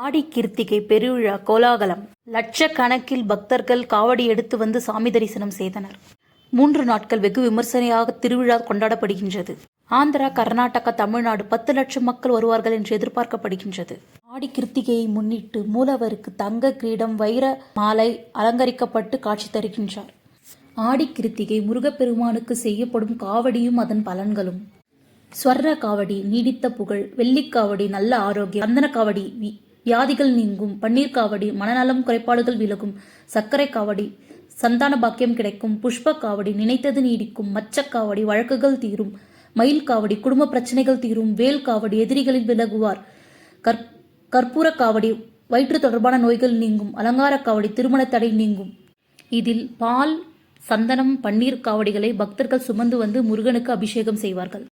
ஆடி கிருத்திகை பெருவிழா கோலாகலம். லட்சக்கணக்கில் பக்தர்கள் காவடி எடுத்து வந்து சாமி தரிசனம் செய்தனர். 3 நாட்கள் வெகு விமர்சனையாக திருவிழா கொண்டாடப்படுகின்றது. ஆந்திரா, கர்நாடகா, தமிழ்நாடு 10 லட்சம் மக்கள் வருவார்கள் என்று எதிர்பார்க்கப்படுகின்றது. ஆடி கிருத்திகையை முன்னிட்டு மூலவருக்கு தங்க கிரீடம், வைர மாலை அலங்கரிக்கப்பட்டு காட்சி தருகின்றார். ஆடி கிருத்திகை முருகப்பெருமானுக்கு செய்யப்படும் காவடியும் அதன் பலன்களும். ஸ்வர்ண காவடி நீடித்த புகழ், வெள்ளிக்காவடி நல்ல ஆரோக்கியம், சந்தன காவடி வியாதிகள் நீங்கும், பன்னீர் காவடி மனநலம் குறைபாடுகள் விலகும், சர்க்கரை காவடி சந்தான பாக்கியம் கிடைக்கும், புஷ்ப காவடி நினைத்தது நீடிக்கும், மச்சக்காவடி வழக்குகள் தீரும், மயில் காவடி குடும்ப பிரச்சனைகள் தீரும், வேல் காவடி எதிரிகளில் விலகுவார், கற்பூர காவடி வயிற்று தொடர்பான நோய்கள் நீங்கும், அலங்கார காவடி திருமண தடை நீங்கும். இதில் பால், சந்தனம், பன்னீர் காவடிகளை பக்தர்கள் சுமந்து வந்து முருகனுக்கு அபிஷேகம் செய்வார்கள்.